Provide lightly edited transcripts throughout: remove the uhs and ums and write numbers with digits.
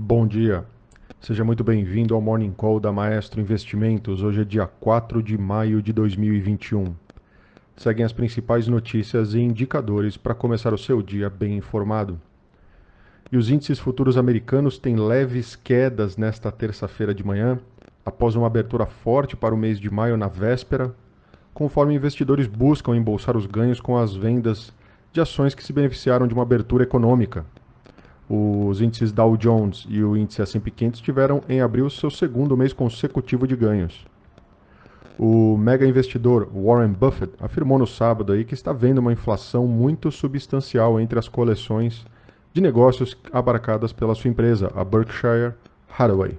Bom dia, seja muito bem-vindo ao Morning Call da Maestro Investimentos. Hoje é dia 4 de maio de 2021. Seguem as principais notícias e indicadores para começar o seu dia bem informado. E os índices futuros americanos têm leves quedas nesta terça-feira de manhã, após uma abertura forte para o mês de maio na véspera, conforme investidores buscam embolsar os ganhos com as vendas de ações que se beneficiaram de uma abertura econômica. Os índices Dow Jones e o índice S&P 500 tiveram em abril seu segundo mês consecutivo de ganhos. O mega investidor Warren Buffett afirmou no sábado aí que está vendo uma inflação muito substancial entre as coleções de negócios abarcadas pela sua empresa, a Berkshire Hathaway,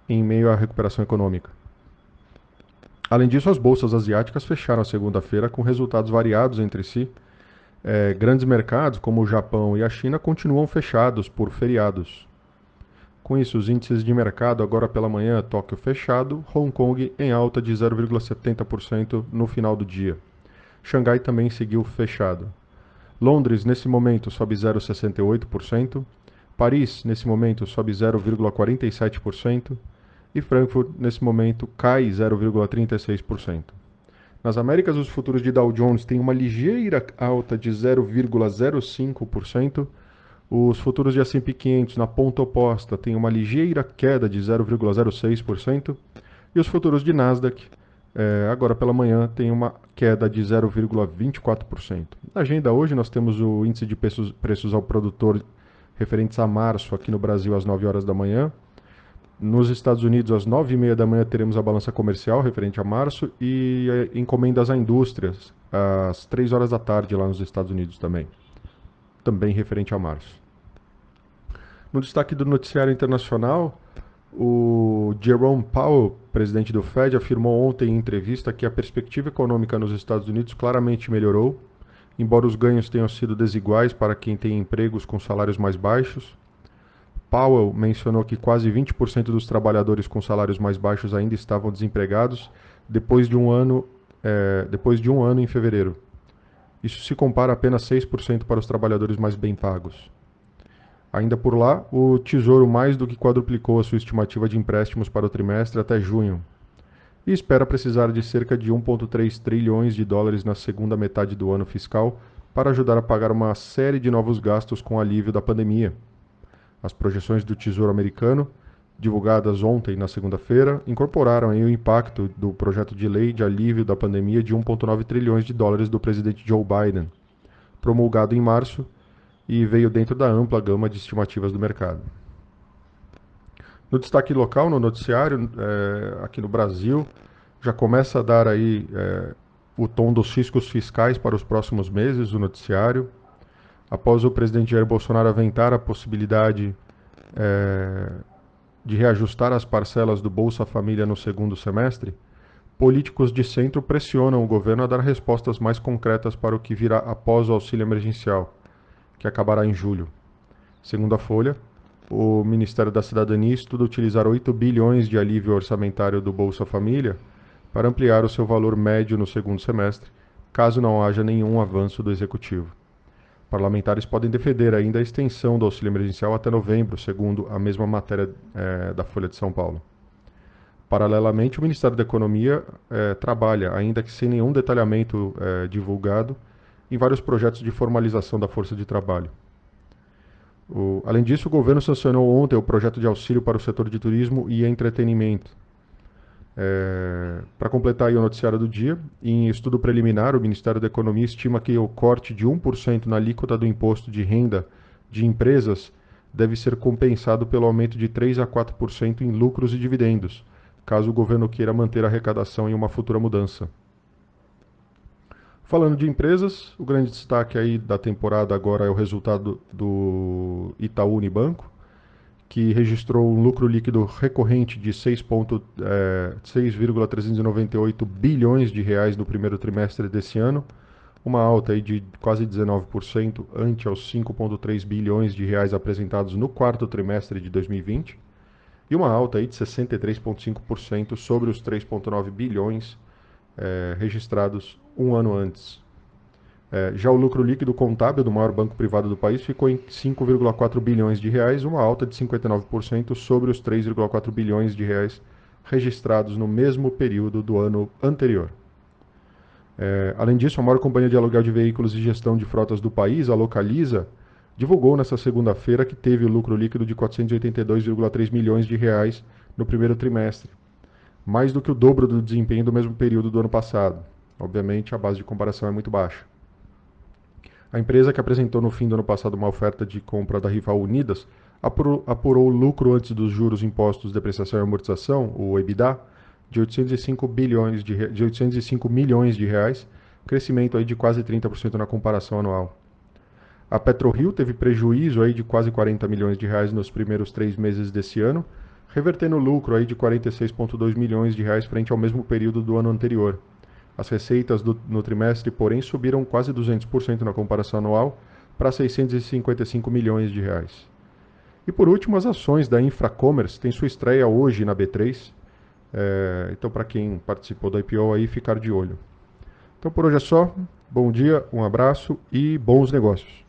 em meio à recuperação econômica. Além disso, as bolsas asiáticas fecharam a segunda-feira com resultados variados entre si. Grandes mercados como o Japão e a China continuam fechados por feriados. Com isso, os índices de mercado agora pela manhã, Tóquio fechado, Hong Kong em alta de 0,70% no final do dia. Xangai também seguiu fechado. Londres, nesse momento, sobe 0,68%. Paris, nesse momento, sobe 0,47%. E Frankfurt, nesse momento, cai 0,36%. Nas Américas, os futuros de Dow Jones têm uma ligeira alta de 0,05%. Os futuros de S&P 500 na ponta oposta têm uma ligeira queda de 0,06%. E os futuros de Nasdaq, agora pela manhã, têm uma queda de 0,24%. Na agenda hoje, nós temos o índice de preços ao produtor referentes a março aqui no Brasil às 9 horas da manhã. Nos Estados Unidos, às 9h30 da manhã, teremos a balança comercial referente a março e encomendas a indústrias às 3 horas da tarde lá nos Estados Unidos também referente a março. No destaque do noticiário internacional, o Jerome Powell, presidente do Fed, afirmou ontem em entrevista que a perspectiva econômica nos Estados Unidos claramente melhorou, embora os ganhos tenham sido desiguais para quem tem empregos com salários mais baixos. Powell mencionou que quase 20% dos trabalhadores com salários mais baixos ainda estavam desempregados depois de um ano em fevereiro. Isso se compara a apenas 6% para os trabalhadores mais bem pagos. Ainda por lá, o Tesouro mais do que quadruplicou a sua estimativa de empréstimos para o trimestre até junho e espera precisar de cerca de 1,3 trilhões de dólares na segunda metade do ano fiscal para ajudar a pagar uma série de novos gastos com o alívio da pandemia. As projeções do Tesouro Americano, divulgadas ontem, na segunda-feira, incorporaram aí o impacto do projeto de lei de alívio da pandemia de 1,9 trilhões de dólares do presidente Joe Biden, promulgado em março e veio dentro da ampla gama de estimativas do mercado. No destaque local, no noticiário, aqui no Brasil, já começa a dar aí o tom dos riscos fiscais para os próximos meses, o noticiário. Após o presidente Jair Bolsonaro aventar a possibilidade de reajustar as parcelas do Bolsa Família no segundo semestre, políticos de centro pressionam o governo a dar respostas mais concretas para o que virá após o auxílio emergencial, que acabará em julho. Segundo a Folha, o Ministério da Cidadania estuda utilizar 8 bilhões de alívio orçamentário do Bolsa Família para ampliar o seu valor médio no segundo semestre, caso não haja nenhum avanço do Executivo. Parlamentares podem defender ainda a extensão do auxílio emergencial até novembro, segundo a mesma matéria da Folha de São Paulo. Paralelamente, o Ministério da Economia trabalha, ainda que sem nenhum detalhamento divulgado, em vários projetos de formalização da força de trabalho. Além disso, o governo sancionou ontem o projeto de auxílio para o setor de turismo e entretenimento. Para completar aí o noticiário do dia, em estudo preliminar, o Ministério da Economia estima que o corte de 1% na alíquota do imposto de renda de empresas deve ser compensado pelo aumento de 3 a 4% em lucros e dividendos, caso o governo queira manter a arrecadação em uma futura mudança. Falando de empresas, o grande destaque aí da temporada agora é o resultado do Itaú Unibanco, que registrou um lucro líquido recorrente de 6,398 bilhões de reais no primeiro trimestre desse ano, uma alta aí de quase 19% ante aos 5,3 bilhões de reais apresentados no quarto trimestre de 2020, e uma alta aí de 63,5% sobre os 3,9 bilhões registrados um ano antes. Já o lucro líquido contábil do maior banco privado do país ficou em 5,4 bilhões de reais, uma alta de 59% sobre os 3,4 bilhões de reais registrados no mesmo período do ano anterior. Além disso, a maior companhia de aluguel de veículos e gestão de frotas do país, a Localiza, divulgou nesta segunda-feira que teve o lucro líquido de 482,3 milhões de reais no primeiro trimestre, mais do que o dobro do desempenho do mesmo período do ano passado. Obviamente, a base de comparação é muito baixa. A empresa, que apresentou no fim do ano passado uma oferta de compra da Rival Unidas, apurou o lucro antes dos juros, impostos, depreciação e amortização, o EBITDA, de 805 milhões de reais, crescimento aí de quase 30% na comparação anual. A PetroRio teve prejuízo aí de quase 40 milhões de reais nos primeiros 3 meses desse ano, revertendo lucro aí de 46,2 milhões de reais frente ao mesmo período do ano anterior. As receitas no trimestre, porém, subiram quase 200% na comparação anual para 655 milhões de reais. E por último, as ações da Infracommerce têm sua estreia hoje na B3. Então, para quem participou da IPO aí, ficar de olho. Então, por hoje é só. Bom dia, um abraço e bons negócios.